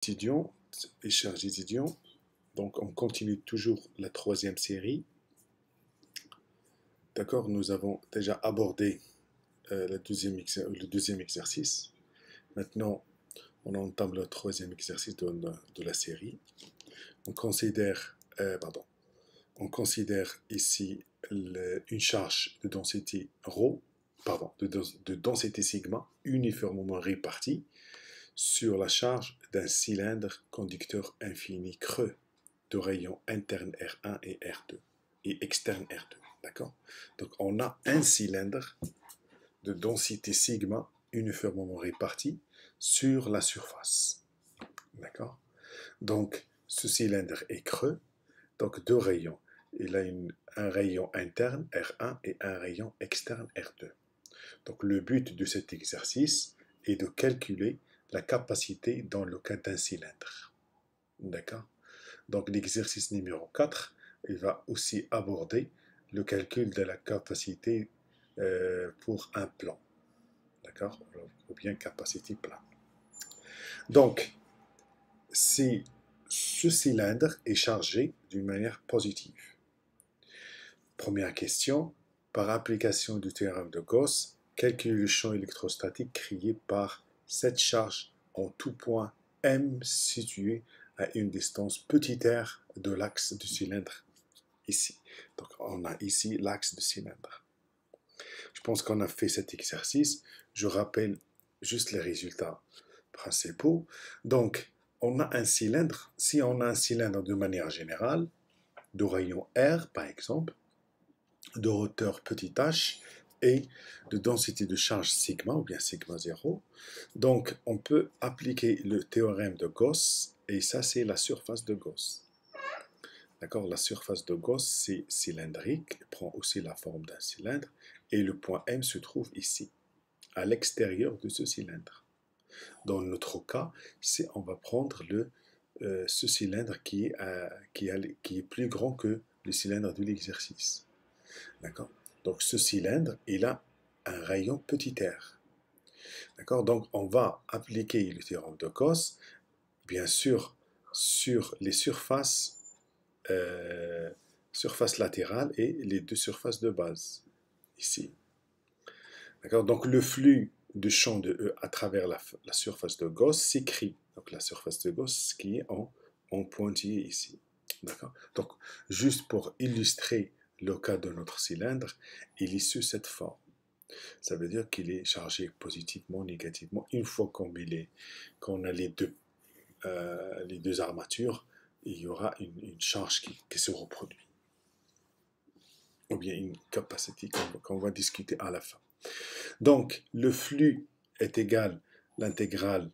étudiants et chers étudiants, donc on continue toujours la troisième série. D'accord, nous avons déjà abordé le deuxième exercice. Maintenant, on entame le troisième exercice de la série. On considère, on considère ici une charge de densité ρ, de densité sigma uniformément répartie sur la charge d'un cylindre conducteur infini creux de rayon interne R1 et R2 et externe R2. D'accord? Donc on a un cylindre de densité sigma uniformément réparti sur la surface. D'accord? Donc ce cylindre est creux, donc deux rayons. Il a un rayon interne R1 et un rayon externe R2. Donc le but de cet exercice est de calculer la capacité dans le cas d'un cylindre. D'accord? Donc l'exercice numéro 4, il va aussi aborder le calcul de la capacité pour un plan. D'accord? Ou bien capacité plan. Donc, si ce cylindre est chargé d'une manière positive. Première question, par application du théorème de Gauss, calculer le champ électrostatique créé par cette charge en tout point M situé à une distance petit r de l'axe du cylindre ici. Donc on a ici l'axe du cylindre. Je pense qu'on a fait cet exercice. Je rappelle juste les résultats principaux. Donc on a un cylindre. Si on a un cylindre de manière générale, de rayon R par exemple, de hauteur petit h et de densité de charge sigma ou bien sigma 0. Donc on peut appliquer le théorème de Gauss et ça c'est la surface de Gauss. D'accord, la surface de Gauss c'est cylindrique, elle prend aussi la forme d'un cylindre et le point M se trouve ici, à l'extérieur de ce cylindre. Dans notre cas, on va prendre ce cylindre qui est plus grand que le cylindre de l'exercice. D'accord? Donc ce cylindre, il a un rayon petit r. D'accord? Donc on va appliquer le théorème de Gauss, bien sûr, sur les surfaces latérales et les deux surfaces de base, ici. D'accord? Donc le flux de champ de E à travers la surface de Gauss s'écrit. Donc la surface de Gauss qui est en pointillé ici. D'accord? Donc juste pour illustrer le cas de notre cylindre, il est sous cette forme. Ça veut dire qu'il est chargé positivement, ou négativement. Une fois qu'on a les deux armatures, il y aura une charge qui se reproduit. Ou bien une capacité qu'on va discuter à la fin. Donc, le flux est égal à l'intégrale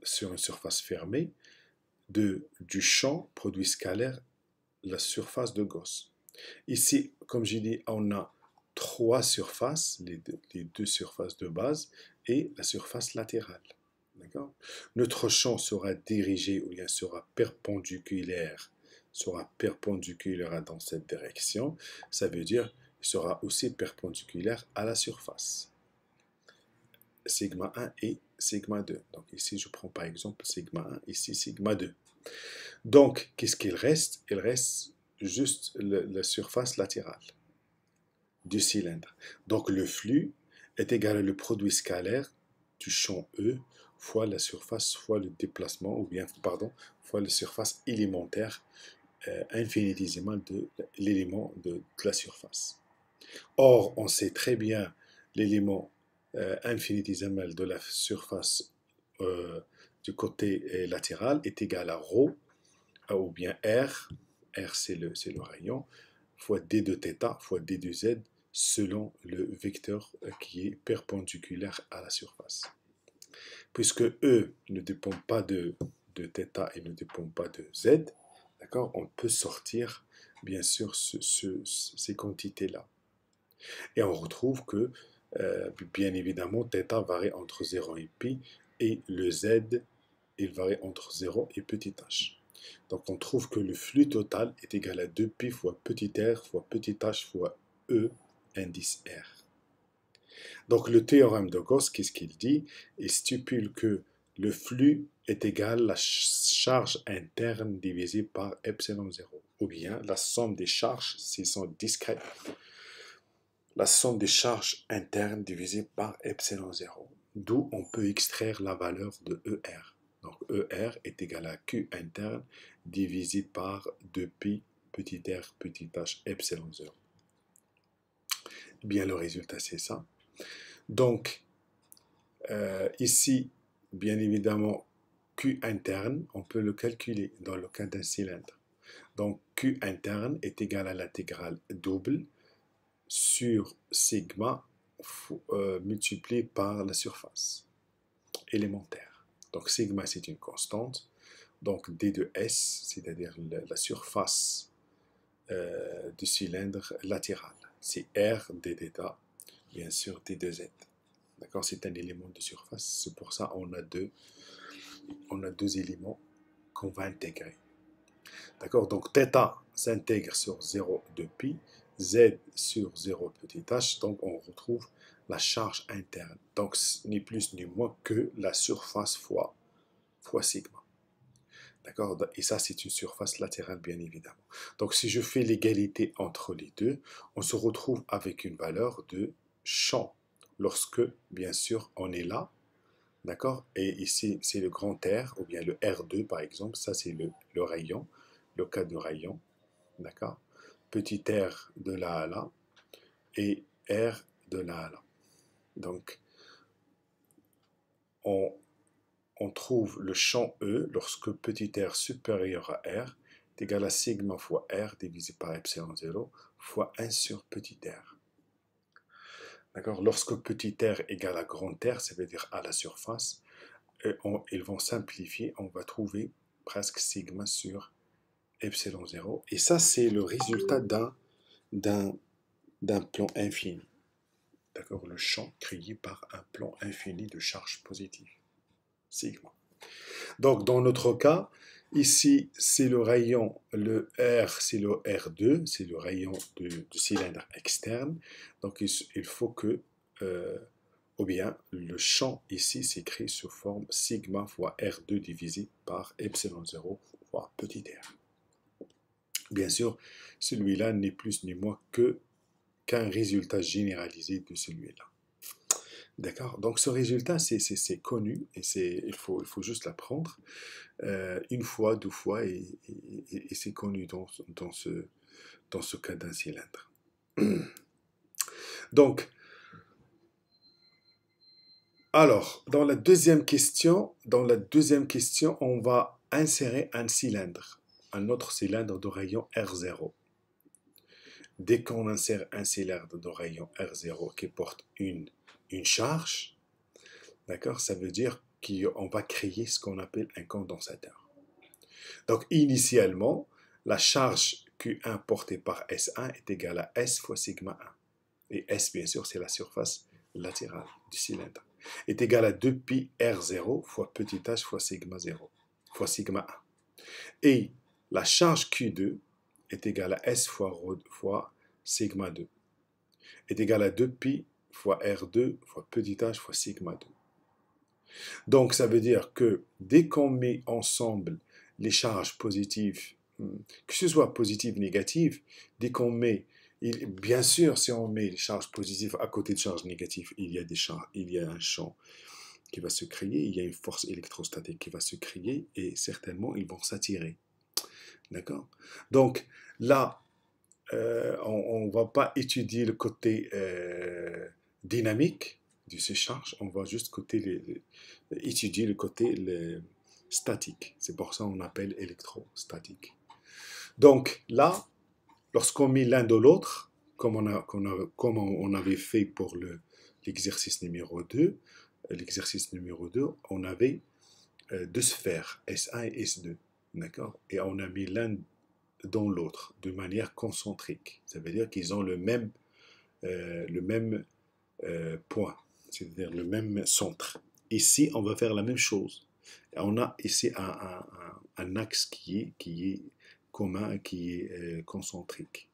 sur une surface fermée du champ produit scalaire la surface de Gauss. Ici, comme j'ai dit, on a trois surfaces, les deux surfaces de base et la surface latérale. D'accord? Notre champ sera dirigé ou bien sera perpendiculaire dans cette direction. Ça veut dire qu'il sera aussi perpendiculaire à la surface. Sigma 1 et sigma 2. Donc ici, je prends par exemple sigma 1, ici sigma 2. Donc, qu'est-ce qu'il reste? Il reste juste la surface latérale du cylindre. Donc le flux est égal à le produit scalaire du champ E fois la surface fois le déplacement, ou bien, pardon, fois la surface élémentaire infinitésimale de l'élément de la surface. Or, on sait très bien l'élément infinitésimal de la surface du côté latéral est égal à ρ, ou bien R c'est le rayon, fois d de θ fois d de z, selon le vecteur qui est perpendiculaire à la surface. Puisque E ne dépend pas de θ et ne dépend pas de z, d'accord, on peut sortir bien sûr ces quantités-là. Et on retrouve que, bien évidemment, θ varie entre 0 et pi, et le z, il varie entre 0 et petit h. Donc on trouve que le flux total est égal à 2pi fois petit r fois petit h fois E indice R. Donc le théorème de Gauss, qu'est-ce qu'il dit? Il stipule que le flux est égal à la charge interne divisée par epsilon 0. Ou bien la somme des charges, s'ils sont discrètes, la somme des charges internes divisée par epsilon 0. D'où on peut extraire la valeur de ER. Donc ER est égal à Q interne divisé par 2pi petit r petit h epsilon 0. Bien, le résultat, c'est ça. Donc, ici, bien évidemment, Q interne, on peut le calculer dans le cas d'un cylindre. Donc, Q interne est égal à l'intégrale double sur sigma multiplié par la surface élémentaire. Donc, sigma, c'est une constante. Donc, D de S, c'est-à-dire la surface du cylindre latéral. C'est R d θ, bien sûr, D de Z. D'accord, c'est un élément de surface. C'est pour ça qu'on a deux éléments qu'on va intégrer. D'accord, donc θ s'intègre sur 0 de pi, Z sur 0 petit h, donc on retrouve la charge interne. Donc, ni plus ni moins que la surface fois sigma. D'accord, et ça, c'est une surface latérale, bien évidemment. Donc, si je fais l'égalité entre les deux, on se retrouve avec une valeur de champ lorsque, bien sûr, on est là. D'accord, et ici, c'est le grand R, ou bien le R2, par exemple. Ça, c'est le rayon, le cas de rayon. D'accord, petit r de là à là, et R de là à là. Donc, on trouve le champ E lorsque petit r supérieur à R est égal à sigma fois R divisé par epsilon 0 fois 1 sur petit r. D'accord, lorsque petit r égale à grand R, ça veut dire à la surface, ils vont simplifier, on va trouver presque sigma sur epsilon 0. Et ça, c'est le résultat d'un plan infini. D'accord, le champ créé par un plan infini de charge positive. Sigma. Donc, dans notre cas, ici, c'est le rayon, le R, c'est le R2, c'est le rayon du cylindre externe. Donc, il faut que, ou bien, le champ ici s'écrit sous forme sigma fois R2 divisé par epsilon 0 fois petit r. Bien sûr, celui-là n'est plus ni moins qu'un résultat généralisé de celui-là. D'accord, donc ce résultat, c'est connu et il faut juste l'apprendre une fois, deux fois et c'est connu dans ce cas d'un cylindre. Donc, alors, dans la deuxième question, on va insérer un cylindre, un autre cylindre de rayon R0. Dès qu'on insère un cylindre de rayon R0 qui porte une charge, d'accord, ça veut dire qu'on va créer ce qu'on appelle un condensateur. Donc, initialement, la charge Q1 portée par S1 est égale à S fois sigma 1. Et S, bien sûr, c'est la surface latérale du cylindre. Est égale à 2pi R0 fois petit h fois sigma 0, fois sigma 1. Et la charge Q2 est égale à S fois sigma 2. Est égale à 2pi fois R2 fois petit h fois sigma 2. Donc, ça veut dire que dès qu'on met ensemble les charges positives, que ce soit positives ou négatives, dès qu'on met, bien sûr, si on met les charges positives à côté de charges négatives, il y a un champ qui va se créer, il y a une force électrostatique qui va se créer et certainement ils vont s'attirer. D'accord? Donc là, on ne va pas étudier le côté dynamique de ces charges, on va juste étudier le côté statique. C'est pour ça qu'on appelle électrostatique. Donc là, lorsqu'on met l'un de l'autre, comme on avait fait pour l'exercice numéro 2, on avait deux sphères, S1 et S2, d'accord? Et on a mis l'un dans l'autre de manière concentrique. Ça veut dire qu'ils ont le même point, c'est-à-dire le même centre. Ici, on va faire la même chose. On a ici un axe qui est commun, qui est concentrique.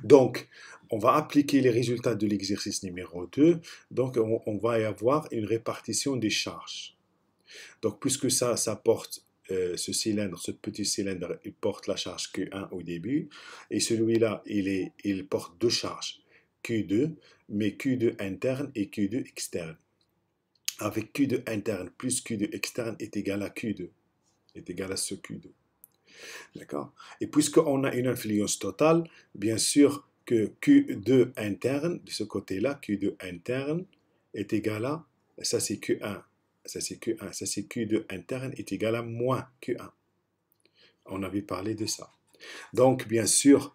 Donc, on va appliquer les résultats de l'exercice numéro 2. Donc, on va y avoir une répartition des charges. Donc, puisque ça porte ce cylindre, ce petit cylindre, il porte la charge Q1 au début, et celui-là, il porte deux charges, Q2, mais Q2 interne et Q2 externe. Avec Q2 interne plus Q2 externe est égal à Q2, est égal à ce Q2. D'accord? Et puisqu'on a une influence totale, bien sûr que Q2 interne, de ce côté-là, Q2 interne est égal à, ça c'est Q1, ça c'est Q1, ça c'est Q2 interne est égal à moins Q1. On avait parlé de ça. Donc, bien sûr,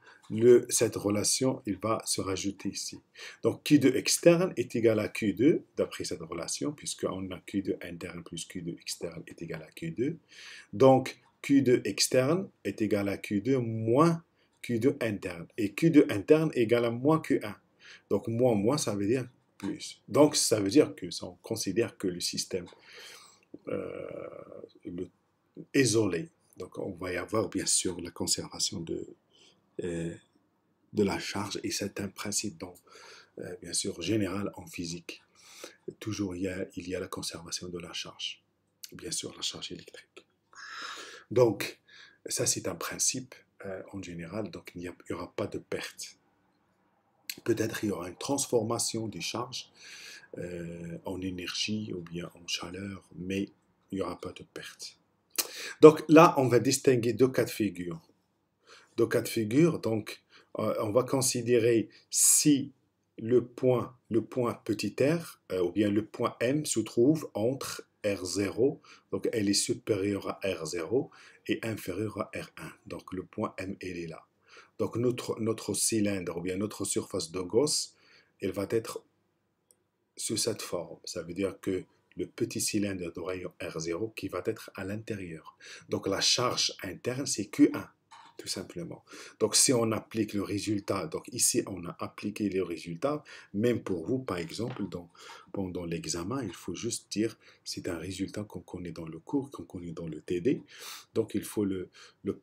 cette relation, il va se rajouter ici. Donc, Q2 externe est égal à Q2, d'après cette relation, puisqu'on a Q2 interne plus Q2 externe est égal à Q2. Donc, Q2 externe est égal à Q2 moins Q2 interne. Et Q2 interne est égal à moins Q1. Donc, moins, ça veut dire plus. Donc, ça veut dire que, on considère que le système le, isolé. Donc, on va y avoir, bien sûr, la conservation de la charge, et c'est un principe, donc, bien sûr, général en physique. Toujours, il y a la conservation de la charge. Bien sûr, la charge électrique. Donc, ça, c'est un principe en général, donc il n'y aura pas de perte. Peut-être il y aura une transformation des charges en énergie ou bien en chaleur, mais il n'y aura pas de perte. Donc là, on va distinguer deux cas de figure. Deux cas de figure, donc on va considérer si le point petit r, ou bien le point M se trouve entre R0, donc elle est supérieure à R0 et inférieure à R1. Donc le point M, elle est là. Donc notre cylindre, ou bien notre surface de Gauss, elle va être sous cette forme. Ça veut dire que le petit cylindre de rayon R0 qui va être à l'intérieur. Donc la charge interne, c'est Q1. Tout simplement. Donc, si on applique le résultat, donc ici, on a appliqué le résultat, même pour vous, par exemple, pendant l'examen, il faut juste dire, c'est un résultat qu'on connaît dans le cours, qu'on connaît dans le TD, donc il faut le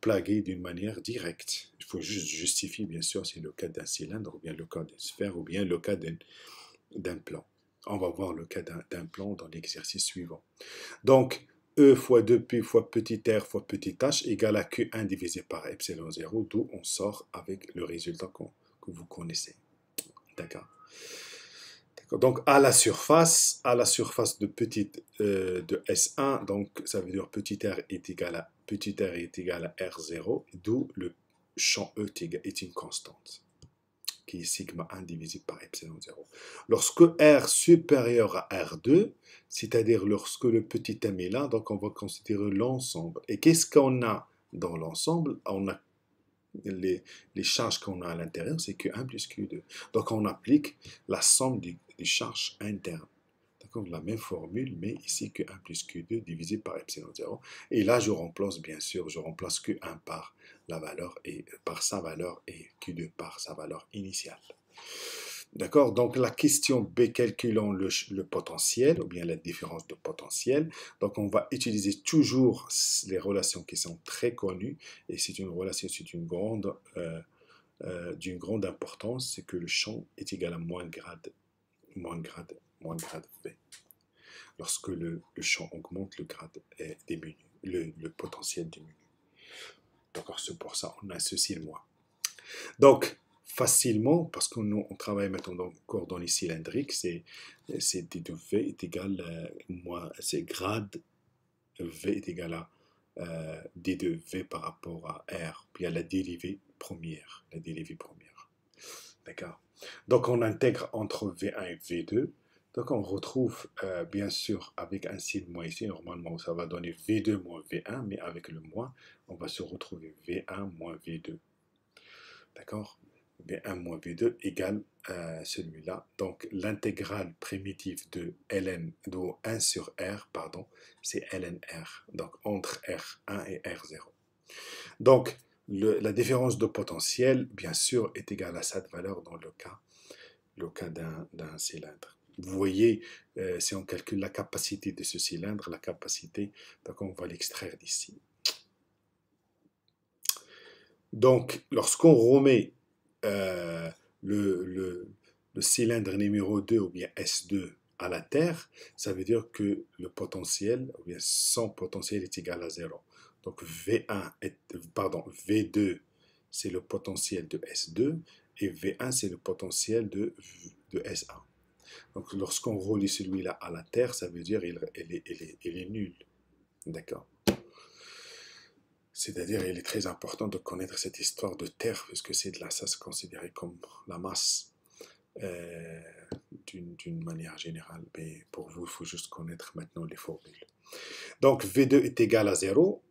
plaguer d'une manière directe. Il faut juste justifier, bien sûr, c'est le cas d'un cylindre, ou bien le cas d'une sphère, ou bien le cas d'un plan. On va voir le cas d'un plan dans l'exercice suivant. Donc, E fois 2P fois petit r fois petit h égale à Q1 divisé par epsilon 0, d'où on sort avec le résultat que vous connaissez. D'accord. Donc, à la surface de S1, donc ça veut dire petit r est égal à R0, d'où le champ E est une constante, qui est sigma 1 divisé par epsilon 0. Lorsque R supérieur à R2, c'est-à-dire lorsque le petit m est là, donc on va considérer l'ensemble. Et qu'est-ce qu'on a dans l'ensemble? On a les charges qu'on a à l'intérieur, c'est Q1 plus Q2. Donc on applique la somme des charges internes. D'accord, la même formule, mais ici Q1 plus Q2 divisé par epsilon 0. Et là, je remplace, bien sûr, Q1 par la valeur et par sa valeur et Q2 par sa valeur initiale. D'accord? Donc la question B, calculons le potentiel ou bien la différence de potentiel. Donc on va utiliser toujours les relations qui sont très connues, et c'est une relation, d'une grande importance, c'est que le champ est égal à moins grade V. Lorsque le champ augmente, le grade diminue, le potentiel diminue. D'accord, c'est pour ça qu'on a ceci le moins. Donc, facilement, parce que nous, on travaille maintenant dans coordonnées cylindriques, c'est d de V est égal à c'est grade V est égal à d de V par rapport à R, puis à la dérivée première. D'accord. Donc, on intègre entre V1 et V2. Donc, on retrouve, bien sûr, avec un signe moins ici, normalement, ça va donner V2 moins V1, mais avec le moins, on va se retrouver V1 moins V2. D'accord? V1 moins V2 égale celui-là. Donc, l'intégrale primitive de ln, de 1 sur R, pardon, c'est ln R. Donc, entre R1 et R0. Donc, la différence de potentiel, bien sûr, est égale à cette valeur dans le cas d'un cylindre. Vous voyez, si on calcule la capacité de ce cylindre, donc on va l'extraire d'ici. Donc, lorsqu'on remet le cylindre numéro 2 ou bien S2 à la Terre, ça veut dire que le potentiel, ou bien son potentiel est égal à 0. Donc V2, c'est le potentiel de S2, et V1, c'est le potentiel de S1. Donc lorsqu'on relie celui-là à la Terre, ça veut dire qu'il est nul. D'accord. C'est-à-dire, il est très important de connaître cette histoire de Terre, puisque ça c'est considéré comme la masse euh, d'une manière générale. Mais pour vous, il faut juste connaître maintenant les formules. Donc V2 est égal à 0.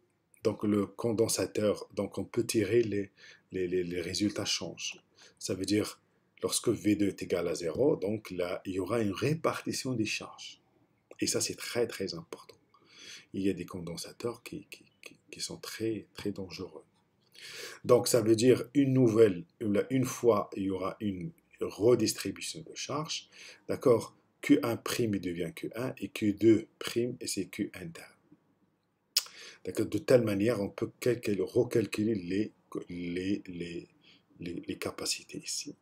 Donc le condensateur, donc on peut tirer les résultats changent. Ça veut dire, lorsque V2 est égal à 0, donc là, il y aura une répartition des charges. Et ça, c'est très, très important. Il y a des condensateurs qui sont très, très dangereux. Donc, ça veut dire une fois, il y aura une redistribution de charges. D'accord? Q1' devient Q1 et Q2' et c'est Q interne. D'accord? De telle manière, on peut recalculer les capacités ici.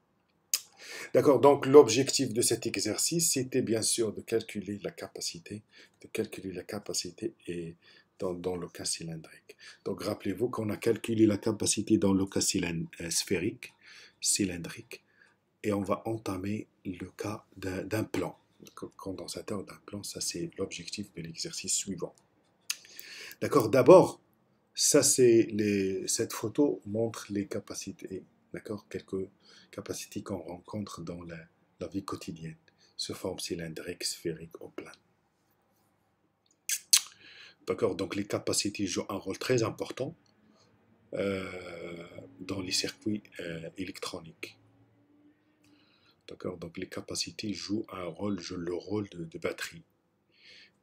D'accord, donc l'objectif de cet exercice, c'était bien sûr de calculer la capacité, et dans le cas cylindrique. Donc rappelez-vous qu'on a calculé la capacité dans le cas sphérique, cylindrique, et on va entamer le cas d'un plan, condensateur d'un plan, ça c'est l'objectif de l'exercice suivant. D'accord, d'abord, cette photo montre les capacités, d'accord, quelques capacités qu'on rencontre dans la vie quotidienne, sous forme cylindrique, sphérique ou plane. D'accord, donc les capacités jouent un rôle très important dans les circuits électroniques. D'accord, donc les capacités jouent le rôle de batterie,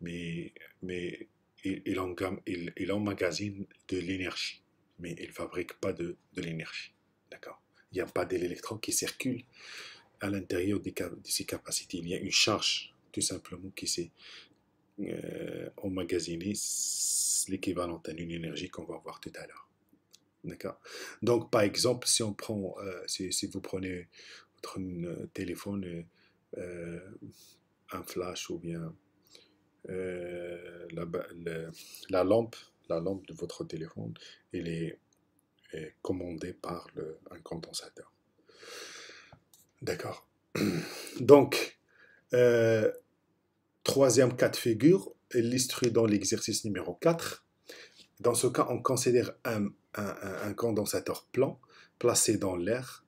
mais il emmagasine de l'énergie, mais il ne fabrique pas de l'énergie. D'accord. Il n'y a pas d'électron qui circule à l'intérieur de ces capacités. Il y a une charge, tout simplement, qui s'est emmagasinée, l'équivalent à une énergie qu'on va voir tout à l'heure. D'accord. Donc, par exemple, si vous prenez votre téléphone, un flash ou bien la lampe de votre téléphone, elle est commandée par un condensateur. D'accord. Donc, troisième cas de figure, illustré dans l'exercice numéro 4. Dans ce cas, on considère un condensateur plan placé dans l'air,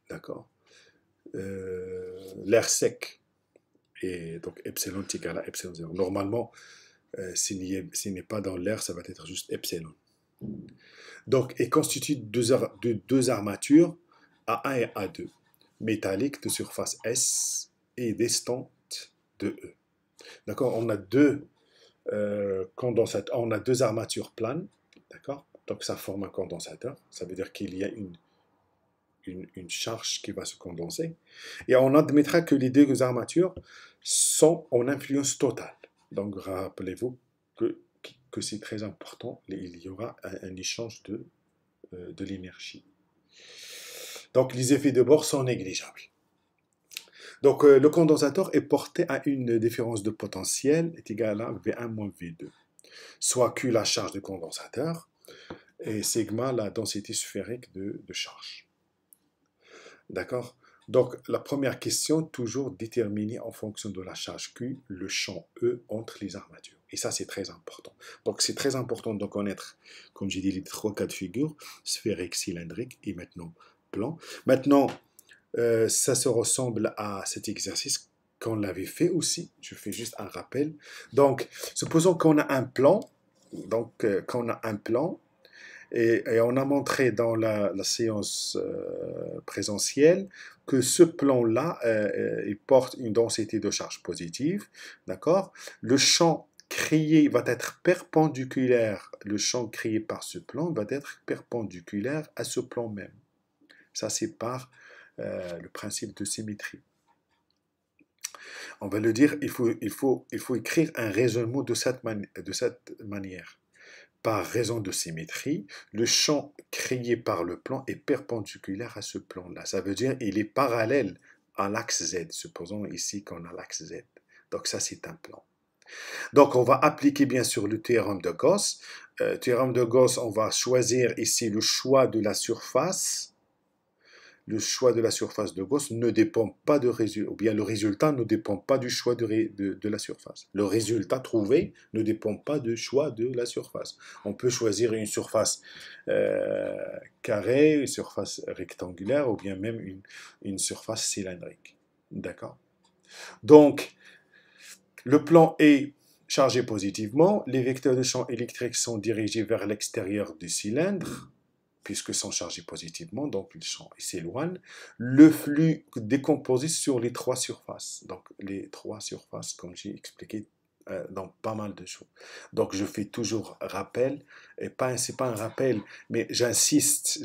d'accord, l'air sec. Et donc, epsilon est égal à epsilon 0. Normalement, s'il n'est pas dans l'air, ça va être juste epsilon. Donc, il constitue de deux armatures, A1 et A2, métalliques de surface S et distantes de E. D'accord? On a deux condensateurs, on a deux armatures planes, d'accord? Donc, ça forme un condensateur. Ça veut dire qu'il y a une charge qui va se condenser. Et on admettra que les deux armatures sont en influence totale. Donc, rappelez-vous que c'est très important. Il y aura un échange de l'énergie. Donc, les effets de bord sont négligeables. Donc, le condensateur est porté à une différence de potentiel est égale à V1 moins V2, soit Q la charge du condensateur et sigma la densité sphérique de charge. D'accord? Donc, la première question, toujours déterminer en fonction de la charge Q, le champ E entre les armatures. Et ça, c'est très important. Donc, c'est très important de connaître, comme j'ai dit, les trois cas de figure, sphérique, cylindrique et maintenant plan. Maintenant, ça se ressemble à cet exercice qu'on l'avait fait aussi. Je fais juste un rappel. Donc, supposons qu'on a un plan. Donc, et on a montré dans la séance présentielle que ce plan-là, il porte une densité de charge positive, d'accord? Le champ créé va être perpendiculaire, le champ créé par ce plan va être perpendiculaire à ce plan même. Ça, c'est par le principe de symétrie. On va le dire, il faut écrire un raisonnement de cette manière. Par raison de symétrie, le champ créé par le plan est perpendiculaire à ce plan-là. Ça veut dire qu'il est parallèle à l'axe Z. Supposons ici qu'on a l'axe Z. Donc ça, c'est un plan. Donc on va appliquer bien sûr le théorème de Gauss. Théorème de Gauss, on va choisir ici le choix de la surface. Le choix de la surface de Gauss ne dépend pas de résultat, ou bien le résultat ne dépend pas du choix de la surface. Le résultat trouvé ne dépend pas du choix de la surface. On peut choisir une surface carrée, une surface rectangulaire, ou bien même une surface cylindrique. D'accord? Donc, le plan est chargé positivement. Les vecteurs de champ électrique sont dirigés vers l'extérieur du cylindre, puisque sont chargés positivement, donc le champ s'éloigne. Le flux décomposé sur les trois surfaces. Donc les trois surfaces, comme j'ai expliqué dans pas mal de choses. Donc je fais toujours rappel, et c'est pas un rappel, mais j'insiste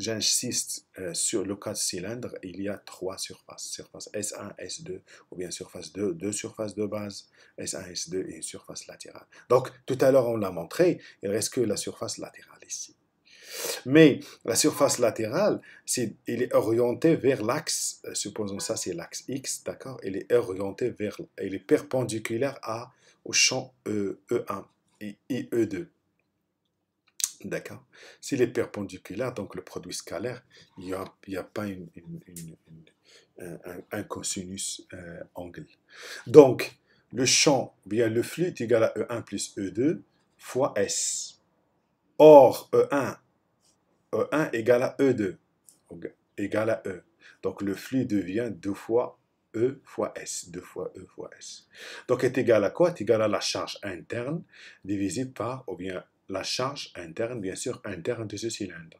sur le cas de cylindre, il y a trois surfaces. Surface S1, S2, ou bien surface 2, deux surfaces de base, S1, S2 et une surface latérale. Donc tout à l'heure on l'a montré, il reste que la surface latérale ici. Mais la surface latérale, il est orienté vers l'axe, supposons ça c'est l'axe X, d'accord? Il est orienté il est perpendiculaire au champ E1 et E2, d'accord? S'il est perpendiculaire, donc le produit scalaire, il n'y a pas un cosinus angle. Donc, le champ, bien le flux est égal à E1 plus E2 fois S. Or, E1 égale à E2, égale à E. Donc le flux devient 2 fois E fois S, 2 fois E fois S. Donc est égal à quoi? Est égal à la charge interne divisée par, ou bien la charge interne, bien sûr, interne de ce cylindre,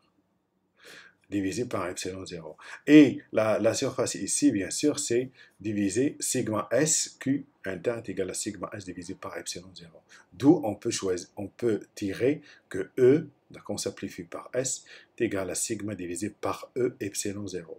divisé par epsilon 0. Et la surface ici, bien sûr, c'est divisé sigma S, Q interne est égal à sigma S divisé par epsilon 0. D'où on peut tirer que E, donc on simplifie par S, est égal à sigma divisé par E epsilon 0.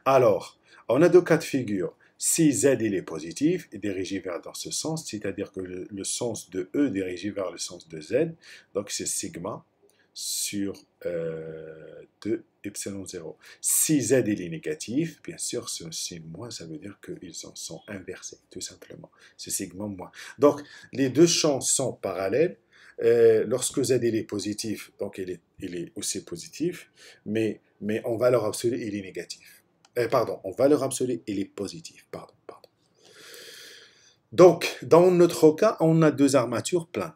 Alors, on a deux cas de figure. Si Z il est positif et dirigé vers dans ce sens, c'est-à-dire que le sens de E dirigé vers le sens de Z, donc c'est sigma sur 2 epsilon 0. Si Z il est négatif, bien sûr, ce signe moins, ça veut dire qu'ils en sont inversés, tout simplement. C'est sigma moins. Donc, les deux champs sont parallèles. Lorsque Z il est positif, donc il est aussi positif, mais en valeur absolue, il est négatif. Pardon, en valeur absolue, il est positif. Pardon. Donc, dans notre cas, on a deux armatures plans.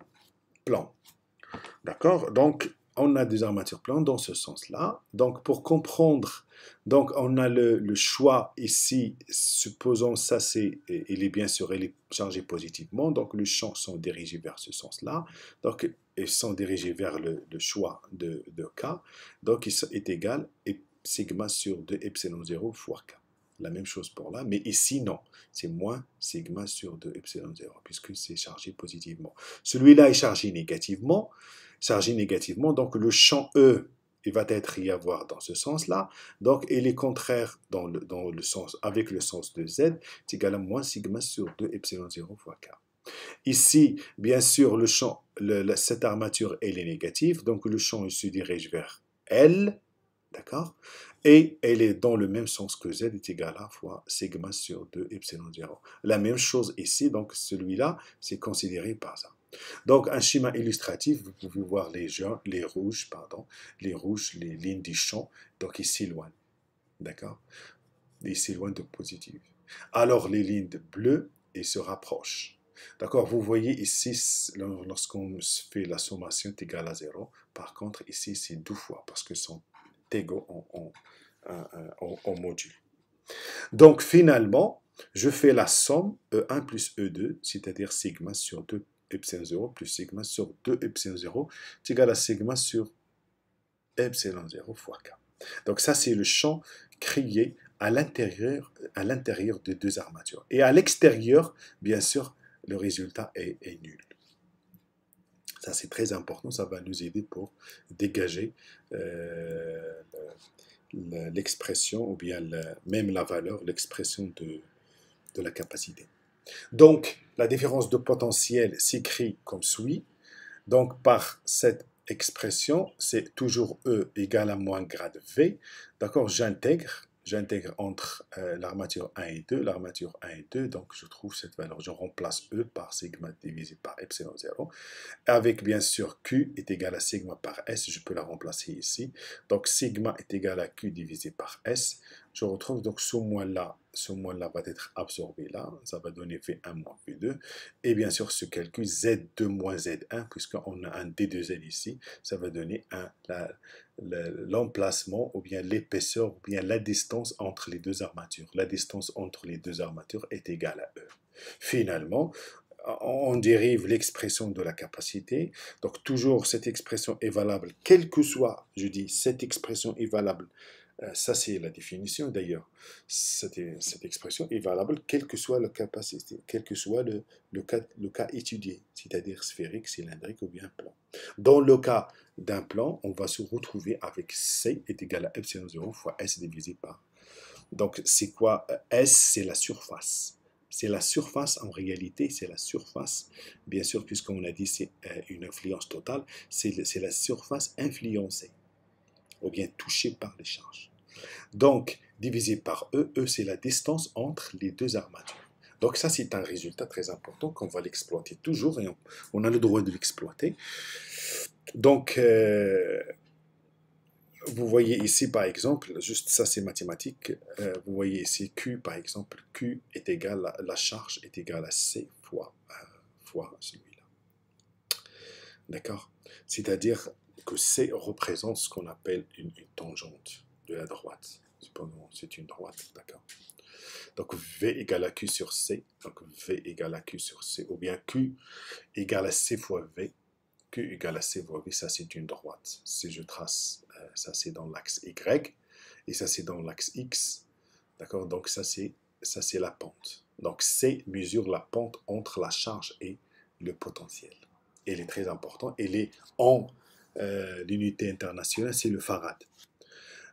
D'accord? Donc, on a des armatures plans dans ce sens-là. Donc, pour comprendre, donc on a le choix ici, supposons ça, il est bien sûr, il est chargé positivement, donc les champs sont dirigés vers ce sens-là. Donc, ils sont dirigés vers le choix de K. Donc, il est égal à sigma sur 2 epsilon 0 fois K. La même chose pour là, mais ici, non. C'est moins sigma sur 2 epsilon 0, puisque c'est chargé positivement. Celui-là est chargé négativement, donc le champ E, il va être y avoir dans ce sens-là, donc il est contraire dans le sens, avec le sens de Z, c'est égal à moins sigma sur 2 epsilon 0 fois K. Ici, bien sûr, le champ, cette armature, elle est négative, donc le champ il se dirige vers L, d'accord? Et elle est dans le même sens que Z est égal à fois sigma sur 2 epsilon 0. La même chose ici, donc celui-là, c'est considéré par ça. Donc, un schéma illustratif, vous pouvez voir les rouges, les lignes du champ, donc ils s'éloignent, d'accord? Ils s'éloignent de positif. Alors, les lignes bleues, ils se rapprochent. D'accord? Vous voyez ici, lorsqu'on fait la sommation est égale à 0, par contre, ici, c'est 2 fois, parce que sont égaux en module. Donc, finalement, je fais la somme E1 plus E2, c'est-à-dire sigma sur 2 epsilon 0 plus sigma sur 2 epsilon 0 est égal à sigma sur epsilon 0 fois K. Donc ça, c'est le champ créé à l'intérieur des deux armatures. Et à l'extérieur, bien sûr, le résultat est nul. Ça, c'est très important. Ça va nous aider pour dégager l'expression, ou bien même la valeur, l'expression de la capacité. Donc, la différence de potentiel s'écrit comme suit. Donc, par cette expression, c'est toujours E égale à moins grade V. D'accord? J'intègre j'intègre entre l'armature 1 et 2, l'armature 1 et 2, donc je trouve cette valeur, je remplace E par sigma divisé par epsilon 0, avec bien sûr Q est égal à sigma par S, je peux la remplacer ici, donc sigma est égal à Q divisé par S, je retrouve donc ce moins-là va être absorbé là, ça va donner V1 moins V2, et bien sûr ce calcul Z2 moins Z1, puisqu'on a un D2Z ici, ça va donner l'emplacement ou bien l'épaisseur ou bien la distance entre les deux armatures. La distance entre les deux armatures est égale à E. Finalement, on dérive l'expression de la capacité. Donc toujours cette expression est valable, quelle que soit, je dis, cette expression est valable. Ça, c'est la définition d'ailleurs. Cette expression est valable quelle que soit la capacité, quel que soit le cas étudié, c'est-à-dire sphérique, cylindrique ou bien plan. Dans le cas d'un plan, on va se retrouver avec C est égal à epsilon 0 fois S divisé par. Donc, c'est quoi S? C'est la surface. C'est la surface, en réalité, c'est la surface. Bien sûr, puisqu'on a dit c'est une influence totale, c'est la surface influencée ou bien touché par les charges. Donc, divisé par E, E c'est la distance entre les deux armatures. Donc ça, c'est un résultat très important qu'on va l'exploiter toujours et on a le droit de l'exploiter. Donc, vous voyez ici, par exemple, juste ça c'est mathématique, vous voyez ici Q, par exemple, Q est égal à, la charge est égale à C fois celui-là. D'accord? C'est-à-dire que C représente ce qu'on appelle une tangente de la droite. Cependant, c'est une droite, d'accord? Donc V égale à Q sur C, donc V égale à Q sur C, ou bien Q égale à C fois V, Q égale à C fois V, ça c'est une droite. Si je trace, ça c'est dans l'axe Y, et ça c'est dans l'axe X, d'accord? Donc ça c'est la pente. Donc C mesure la pente entre la charge et le potentiel. Elle est très importante, elle est en l'unité internationale, c'est le farad.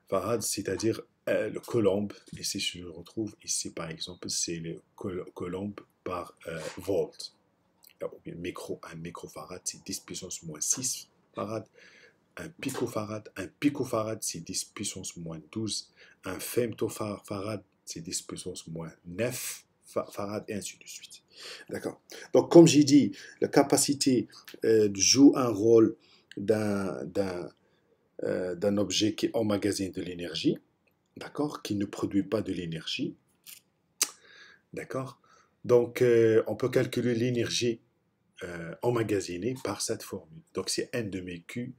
Farad, c'est-à-dire le coulomb, ici je le retrouve, ici par exemple, c'est le coulomb par volt. Un microfarad, c'est 10 puissance moins 6 farad. Un picofarad, c'est 10 puissance moins 12. Un femtofarad, c'est 10 puissance moins 9 farad, et ainsi de suite. D'accord. Donc, comme j'ai dit, la capacité joue un rôle d'un objet qui emmagasine de l'énergie, d'accord, qui ne produit pas de l'énergie, d'accord. Donc, on peut calculer l'énergie emmagasinée par cette formule. Donc, c'est N demi Q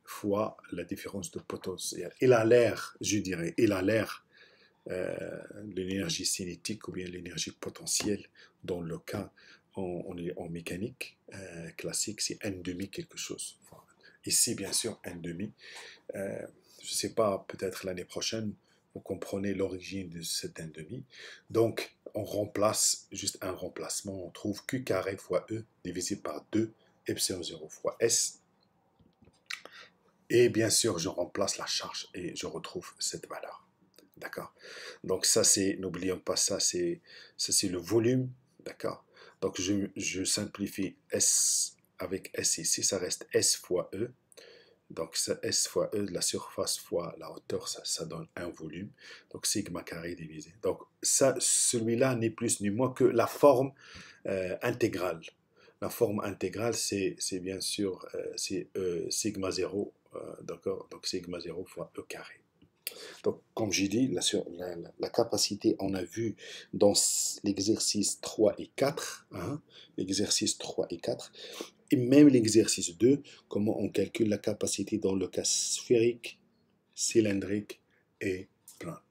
fois la différence de potentiel. Il a l'air, je dirais, il a l'air l'énergie cinétique ou bien l'énergie potentielle dans le cas en mécanique classique, c'est N demi quelque chose. Enfin, ici, bien sûr, N demi. Je ne sais pas, peut-être l'année prochaine, vous comprenez l'origine de cet N demi. Donc, on remplace, juste un remplacement, on trouve Q carré fois E divisé par 2, epsilon 0 fois S. Et bien sûr, je remplace la charge et je retrouve cette valeur. D'accord? Donc ça, c'est, n'oublions pas ça, c'est le volume. D'accord? Donc je simplifie S avec S ici, ça reste S fois E. Donc ça, S fois E, la surface fois la hauteur, ça donne un volume. Donc sigma carré divisé. Donc ça, celui-là n'est plus ni moins que la forme intégrale. La forme intégrale, c'est bien sûr c'est sigma 0, d'accord? Donc sigma 0 fois E carré. Donc, comme j'ai dit, la capacité, on a vu dans l'exercice 3 et 4, hein, l'exercice 3 et 4, et même l'exercice 2, comment on calcule la capacité dans le cas sphérique, cylindrique et plein.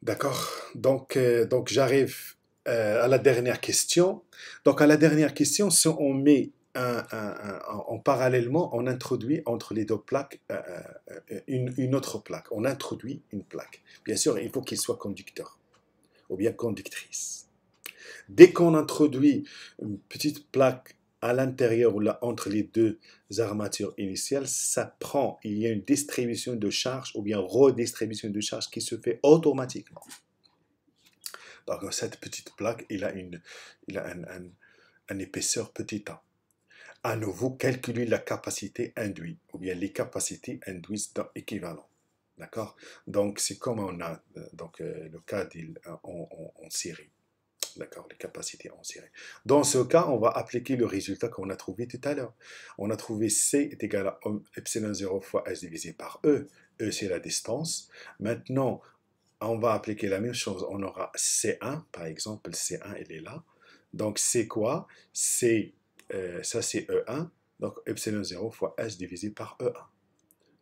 D'accord? Donc j'arrive à la dernière question. Donc, à la dernière question, si on met en parallèlement, on introduit entre les deux plaques une autre plaque. On introduit une plaque. Bien sûr, il faut qu'il soit conducteur ou bien conductrice. Dès qu'on introduit une petite plaque à l'intérieur ou là, entre les deux armatures initiales, ça prend, il y a une distribution de charge ou bien redistribution de charge qui se fait automatiquement. Donc, cette petite plaque, il a une épaisseur petit a. À nouveau, calculer la capacité induite, ou bien les capacités induites dans équivalent. D'accord? Donc, c'est comme on a le cas en série. D'accord, les capacités en série. Dans ce cas, on va appliquer le résultat qu'on a trouvé tout à l'heure. On a trouvé C est égal à epsilon 0 fois S divisé par E. E, c'est la distance. Maintenant, on va appliquer la même chose. On aura C1, par exemple. C1, elle est là. Donc, c'est quoi? Ça, c'est E1. Donc, epsilon 0 fois S divisé par E1.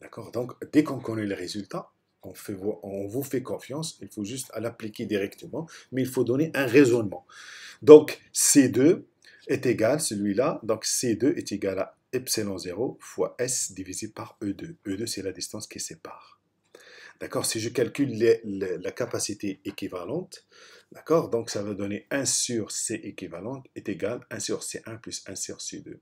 D'accord? Donc, dès qu'on connaît le résultat, on vous fait confiance. Il faut juste l'appliquer directement. Mais il faut donner un raisonnement. Donc, C2 est égal, celui-là, donc C2 est égal à epsilon 0 fois S divisé par E2. E2, c'est la distance qui sépare. D'accord? Si je calcule la capacité équivalente, d'accord? Donc, ça va donner 1 sur C équivalente est égal à 1 sur C1 plus 1 sur C2.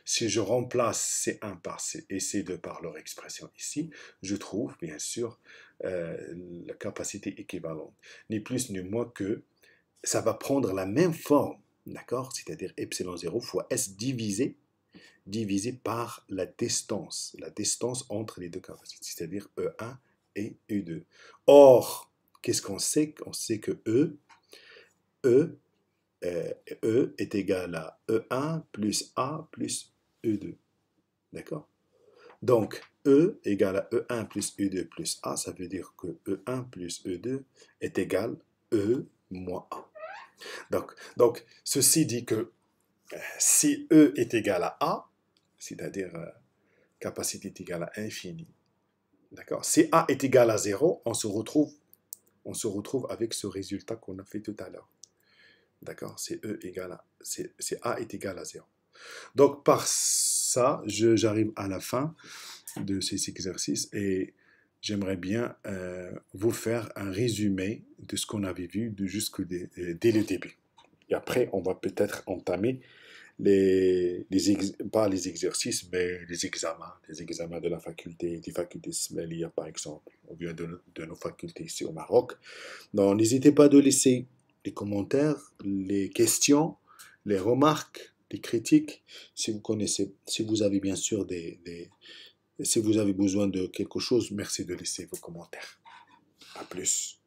Si je remplace C1 par C et C2 par leur expression ici, je trouve, bien sûr, la capacité équivalente. Ni plus ni moins que ça va prendre la même forme, d'accord? C'est-à-dire epsilon 0 fois S divisé par la distance entre les deux capacités, c'est-à-dire E1 et E2. Or, qu'est-ce qu'on sait? On sait que E, E est égal à E1 plus A plus E2, d'accord? Donc, E égale à E1 plus E2 plus A, ça veut dire que E1 plus E2 est égal à E moins A. Donc, ceci dit que si E est égal à A, c'est-à-dire capacité est égale à infini, d'accord? Si A est égal à 0, on se retrouve avec ce résultat qu'on a fait tout à l'heure. D'accord? C'est A est égal à 0. Donc, par ça, j'arrive à la fin de ces exercices et j'aimerais bien vous faire un résumé de ce qu'on avait vu dès le début. Et après, on va peut-être entamer pas les exercices, mais les examens de la faculté, des facultés Smelia, par exemple, ou bien de nos facultés ici au Maroc. Donc, n'hésitez pas de laisser les commentaires, les questions, les remarques, les critiques, si vous connaissez, si vous avez bien sûr si vous avez besoin de quelque chose, merci de laisser vos commentaires. À plus.